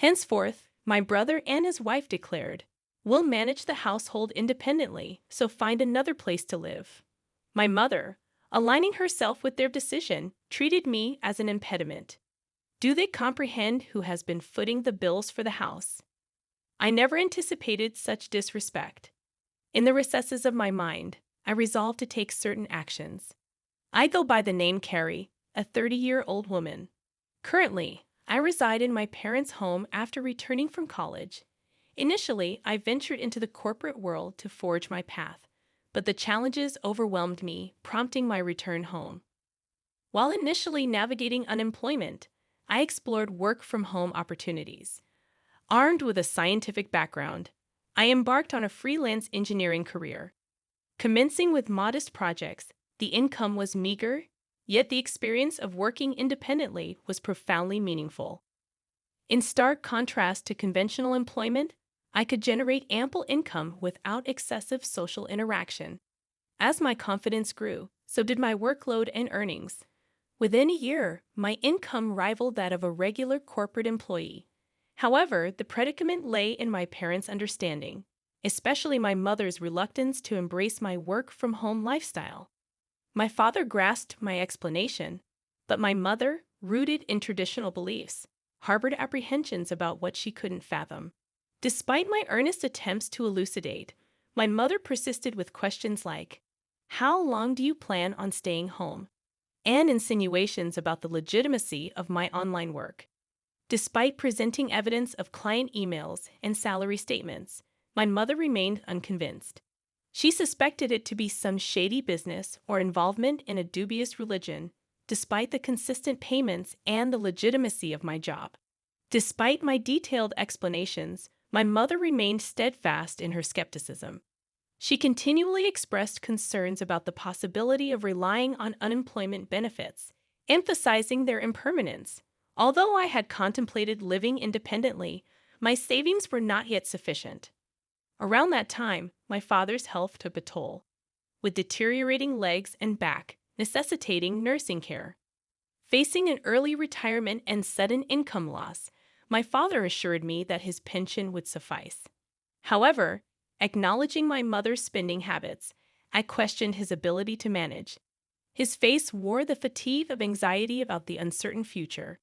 Henceforth, my brother and his wife declared, "We'll manage the household independently, so find another place to live." My mother, aligning herself with their decision, treated me as an impediment. Do they comprehend who has been footing the bills for the house? I never anticipated such disrespect. In the recesses of my mind, I resolved to take certain actions. I go by the name Carrie, a 30-year-old woman. Currently, I reside in my parents' home after returning from college. Initially, I ventured into the corporate world to forge my path, but the challenges overwhelmed me, prompting my return home. While initially navigating unemployment, I explored work-from-home opportunities. Armed with a scientific background, I embarked on a freelance engineering career. Commencing with modest projects, the income was meager, yet the experience of working independently was profoundly meaningful. In stark contrast to conventional employment, I could generate ample income without excessive social interaction. As my confidence grew, so did my workload and earnings. Within a year, my income rivaled that of a regular corporate employee. However, the predicament lay in my parents' understanding, especially my mother's reluctance to embrace my work-from-home lifestyle. My father grasped my explanation, but my mother, rooted in traditional beliefs, harbored apprehensions about what she couldn't fathom. Despite my earnest attempts to elucidate, my mother persisted with questions like, "How long do you plan on staying home?" and insinuations about the legitimacy of my online work. Despite presenting evidence of client emails and salary statements, my mother remained unconvinced. She suspected it to be some shady business or involvement in a dubious religion, despite the consistent payments and the legitimacy of my job. Despite my detailed explanations, my mother remained steadfast in her skepticism. She continually expressed concerns about the possibility of relying on unemployment benefits, emphasizing their impermanence. Although I had contemplated living independently, my savings were not yet sufficient. Around that time, my father's health took a toll, with deteriorating legs and back, necessitating nursing care. Facing an early retirement and sudden income loss, my father assured me that his pension would suffice. However, acknowledging my mother's spending habits, I questioned his ability to manage. His face wore the fatigue of anxiety about the uncertain future.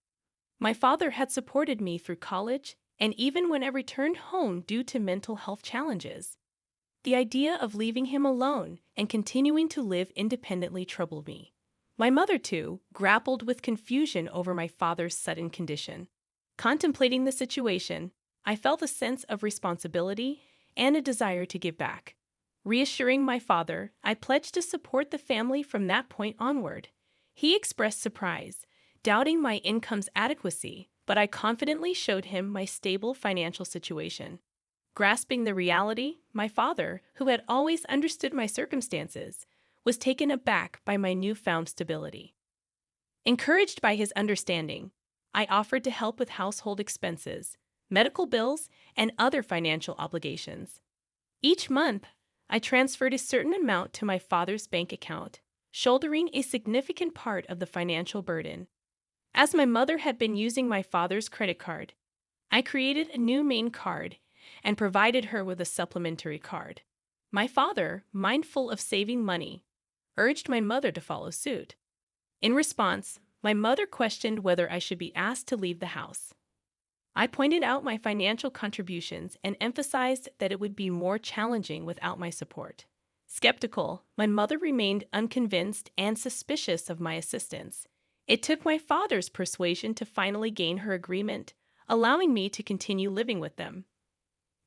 My father had supported me through college and even when I returned home due to mental health challenges. The idea of leaving him alone and continuing to live independently troubled me. My mother, too, grappled with confusion over my father's sudden condition. Contemplating the situation, I felt a sense of responsibility and a desire to give back. Reassuring my father, I pledged to support the family from that point onward. He expressed surprise, doubting my income's adequacy, but I confidently showed him my stable financial situation. Grasping the reality, my father, who had always understood my circumstances, was taken aback by my newfound stability. Encouraged by his understanding, I offered to help with household expenses, medical bills, and other financial obligations. Each month, I transferred a certain amount to my father's bank account, shouldering a significant part of the financial burden. As my mother had been using my father's credit card, I created a new main card and provided her with a supplementary card. My father, mindful of saving money, urged my mother to follow suit. In response, my mother questioned whether I should be asked to leave the house. I pointed out my financial contributions and emphasized that it would be more challenging without my support. Skeptical, my mother remained unconvinced and suspicious of my assistance. It took my father's persuasion to finally gain her agreement, allowing me to continue living with them.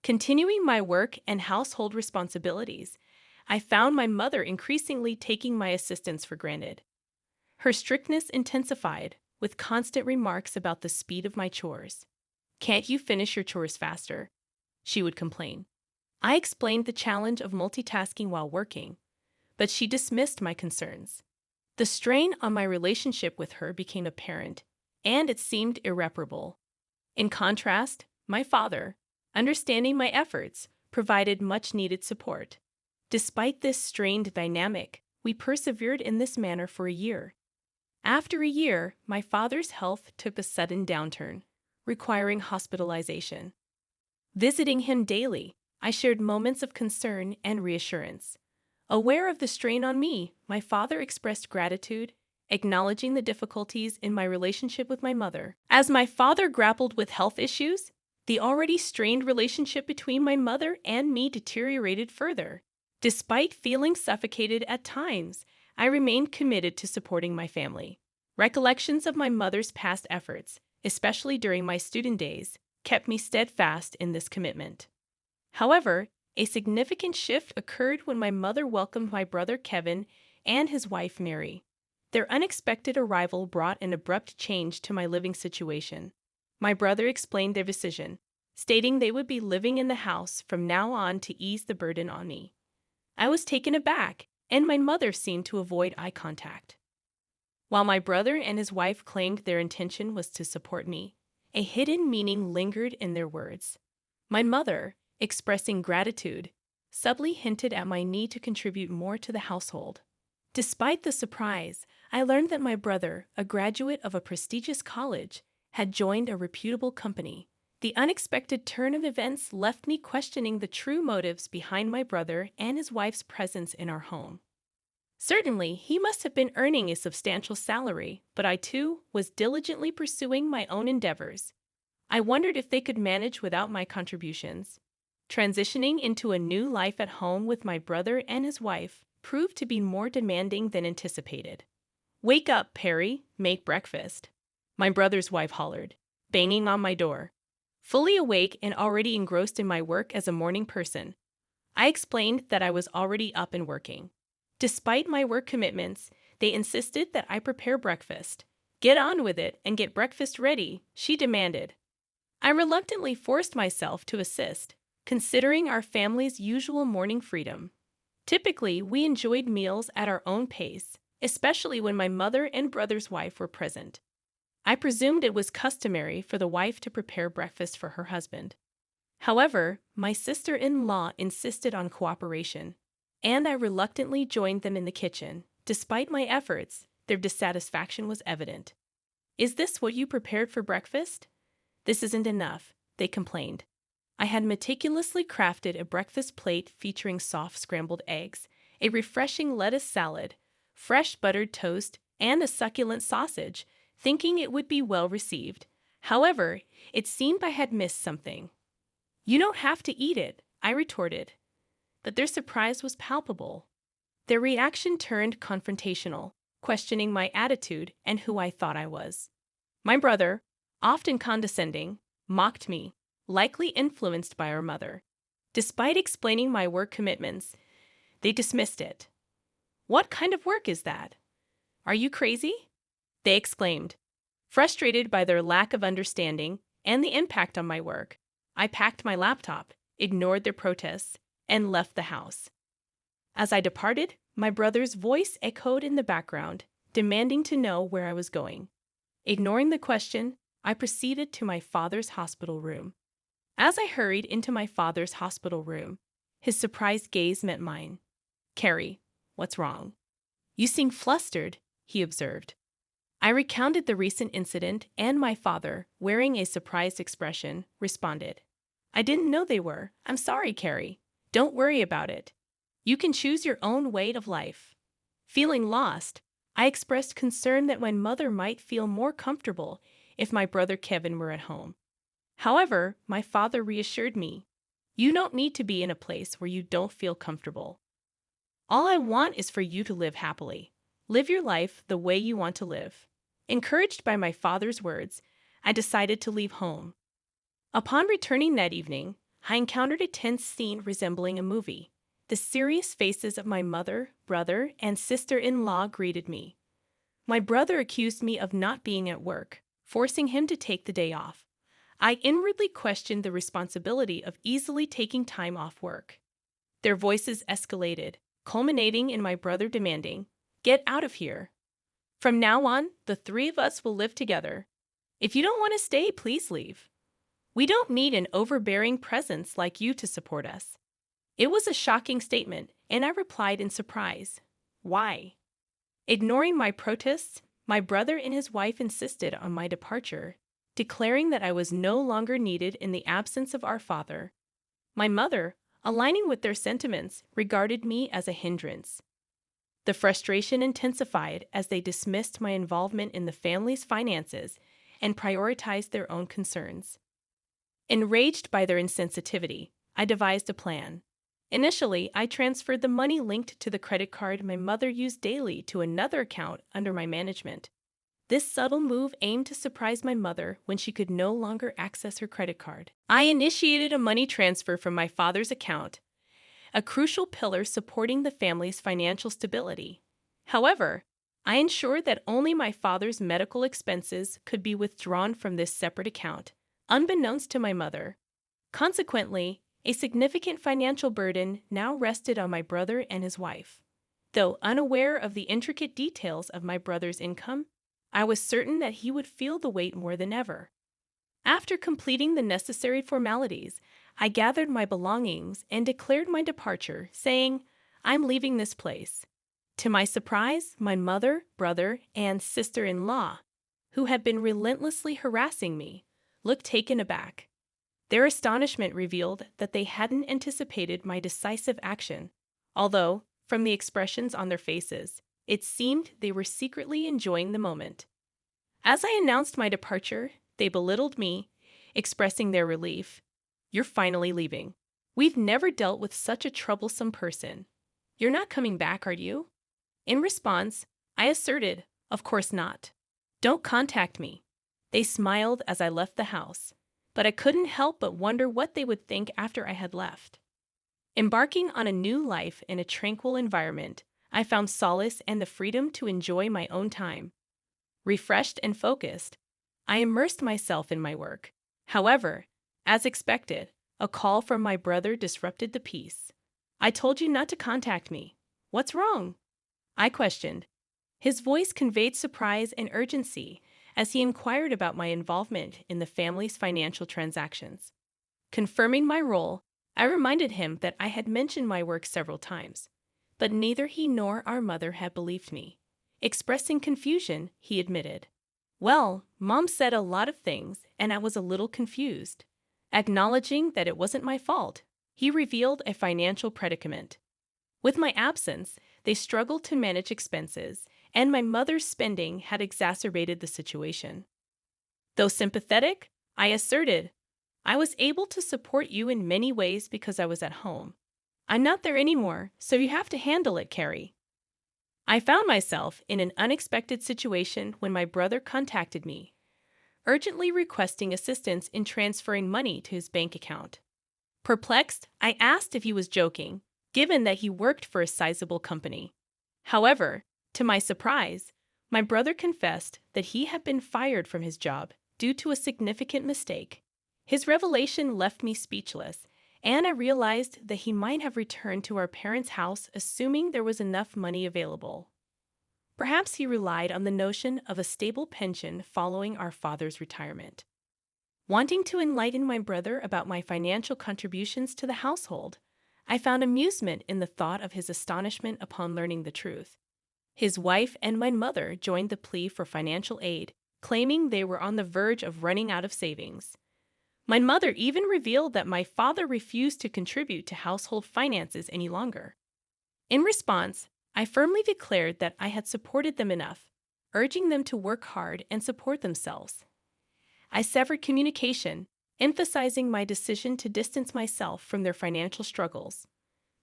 Continuing my work and household responsibilities, I found my mother increasingly taking my assistance for granted. Her strictness intensified, with constant remarks about the speed of my chores. "Can't you finish your chores faster?" she would complain. I explained the challenge of multitasking while working, but she dismissed my concerns. The strain on my relationship with her became apparent, and it seemed irreparable. In contrast, my father, understanding my efforts, provided much-needed support. Despite this strained dynamic, we persevered in this manner for a year. After a year, my father's health took a sudden downturn. requiring hospitalization. Visiting him daily, I shared moments of concern and reassurance. Aware of the strain on me, my father expressed gratitude, acknowledging the difficulties in my relationship with my mother. As my father grappled with health issues, the already strained relationship between my mother and me deteriorated further. Despite feeling suffocated at times, I remained committed to supporting my family. Recollections of my mother's past efforts, especially during my student days, kept me steadfast in this commitment. However, a significant shift occurred when my mother welcomed my brother Kevin and his wife Mary. Their unexpected arrival brought an abrupt change to my living situation. My brother explained their decision, stating they would be living in the house from now on to ease the burden on me. I was taken aback, and my mother seemed to avoid eye contact. While my brother and his wife claimed their intention was to support me, a hidden meaning lingered in their words. My mother, expressing gratitude, subtly hinted at my need to contribute more to the household. Despite the surprise, I learned that my brother, a graduate of a prestigious college, had joined a reputable company. The unexpected turn of events left me questioning the true motives behind my brother and his wife's presence in our home. Certainly, he must have been earning a substantial salary, but I too was diligently pursuing my own endeavors. I wondered if they could manage without my contributions. Transitioning into a new life at home with my brother and his wife proved to be more demanding than anticipated. "Wake up, Perry, make breakfast," my brother's wife hollered, banging on my door. Fully awake and already engrossed in my work as a morning person, I explained that I was already up and working. Despite my work commitments, they insisted that I prepare breakfast. "Get on with it and get breakfast ready," she demanded. I reluctantly forced myself to assist, considering our family's usual morning freedom. Typically, we enjoyed meals at our own pace, especially when my mother and brother's wife were present. I presumed it was customary for the wife to prepare breakfast for her husband. However, my sister-in-law insisted on cooperation, and I reluctantly joined them in the kitchen. Despite my efforts, their dissatisfaction was evident. "Is this what you prepared for breakfast?" "This isn't enough," they complained. I had meticulously crafted a breakfast plate featuring soft scrambled eggs, a refreshing lettuce salad, fresh buttered toast, and a succulent sausage, thinking it would be well received. However, it seemed I had missed something. "You don't have to eat it," I retorted. But their surprise was palpable. Their reaction turned confrontational, questioning my attitude and who I thought I was. My brother, often condescending, mocked me, likely influenced by our mother. Despite explaining my work commitments, they dismissed it. "What kind of work is that? Are you crazy?" they exclaimed. Frustrated by their lack of understanding and the impact on my work, I packed my laptop, ignored their protests, and left the house. As I departed, my brother's voice echoed in the background, demanding to know where I was going. Ignoring the question, I proceeded to my father's hospital room. As I hurried into my father's hospital room, his surprised gaze met mine. "Carrie, what's wrong? You seem flustered," he observed. I recounted the recent incident, and my father, wearing a surprised expression, responded, "I didn't know they were. I'm sorry, Carrie. Don't worry about it. You can choose your own way of life." Feeling lost, I expressed concern that my mother might feel more comfortable if my brother Kevin were at home. However, my father reassured me, "You don't need to be in a place where you don't feel comfortable. All I want is for you to live happily. Live your life the way you want to live." Encouraged by my father's words, I decided to leave home. Upon returning that evening, I encountered a tense scene resembling a movie. The serious faces of my mother, brother, and sister-in-law greeted me. My brother accused me of not being at work, forcing him to take the day off. I inwardly questioned the responsibility of easily taking time off work. Their voices escalated, culminating in my brother demanding, "Get out of here. From now on, the three of us will live together. If you don't want to stay, please leave. We don't need an overbearing presence like you to support us." It was a shocking statement, and I replied in surprise, "Why?" Ignoring my protests, my brother and his wife insisted on my departure. declaring that I was no longer needed in the absence of our father. My mother, aligning with their sentiments, regarded me as a hindrance. The frustration intensified as they dismissed my involvement in the family's finances and prioritized their own concerns. Enraged by their insensitivity, I devised a plan. Initially, I transferred the money linked to the credit card my mother used daily to another account under my management. This subtle move aimed to surprise my mother when she could no longer access her credit card. I initiated a money transfer from my father's account, a crucial pillar supporting the family's financial stability. However, I ensured that only my father's medical expenses could be withdrawn from this separate account, unbeknownst to my mother. Consequently, a significant financial burden now rested on my brother and his wife. Though unaware of the intricate details of my brother's income, I was certain that he would feel the weight more than ever. After completing the necessary formalities, I gathered my belongings and declared my departure, saying, "I'm leaving this place." To my surprise, my mother, brother, and sister-in-law, who had been relentlessly harassing me, looked taken aback. Their astonishment revealed that they hadn't anticipated my decisive action, although, from the expressions on their faces, it seemed they were secretly enjoying the moment. As I announced my departure, they belittled me, expressing their relief. "You're finally leaving. We've never dealt with such a troublesome person. You're not coming back, are you?" In response, I asserted, "Of course not. Don't contact me." They smiled as I left the house, but I couldn't help but wonder what they would think after I had left. Embarking on a new life in a tranquil environment, I found solace and the freedom to enjoy my own time. Refreshed and focused, I immersed myself in my work. However, as expected, a call from my brother disrupted the peace. "I told you not to contact me. What's wrong?" I questioned. His voice conveyed surprise and urgency as he inquired about my involvement in the family's financial transactions. Confirming my role, I reminded him that I had mentioned my work several times, but neither he nor our mother had believed me. Expressing confusion, he admitted, "Well, Mom said a lot of things, and I was a little confused." Acknowledging that it wasn't my fault, he revealed a financial predicament. With my absence, they struggled to manage expenses, and my mother's spending had exacerbated the situation. Though sympathetic, I asserted, "I was able to support you in many ways because I was at home. I'm not there anymore, so you have to handle it, Carrie." I found myself in an unexpected situation when my brother contacted me, urgently requesting assistance in transferring money to his bank account. Perplexed, I asked if he was joking, given that he worked for a sizable company. However, to my surprise, my brother confessed that he had been fired from his job due to a significant mistake. His revelation left me speechless, and I realized that he might have returned to our parents' house assuming there was enough money available. Perhaps he relied on the notion of a stable pension following our father's retirement. Wanting to enlighten my brother about my financial contributions to the household, I found amusement in the thought of his astonishment upon learning the truth. His wife and my mother joined the plea for financial aid, claiming they were on the verge of running out of savings. My mother even revealed that my father refused to contribute to household finances any longer. In response, I firmly declared that I had supported them enough, urging them to work hard and support themselves. I severed communication, emphasizing my decision to distance myself from their financial struggles.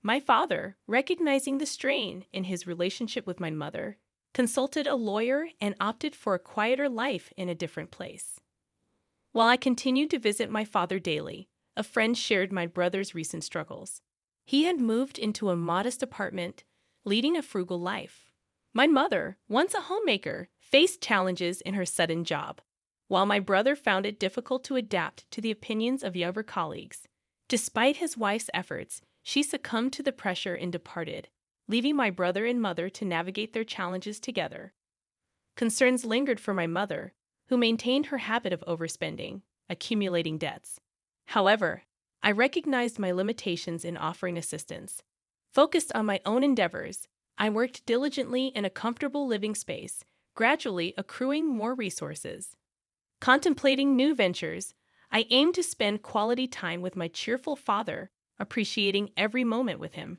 My father, recognizing the strain in his relationship with my mother, consulted a lawyer and opted for a quieter life in a different place. While I continued to visit my father daily, a friend shared my brother's recent struggles. He had moved into a modest apartment, leading a frugal life. My mother, once a homemaker, faced challenges in her sudden job, while my brother found it difficult to adapt to the opinions of younger colleagues. Despite his wife's efforts, she succumbed to the pressure and departed, leaving my brother and mother to navigate their challenges together. Concerns lingered for my mother, who maintained her habit of overspending, accumulating debts. However, I recognized my limitations in offering assistance. Focused on my own endeavors, I worked diligently in a comfortable living space, gradually accruing more resources. Contemplating new ventures, I aim to spend quality time with my cheerful father, appreciating every moment with him.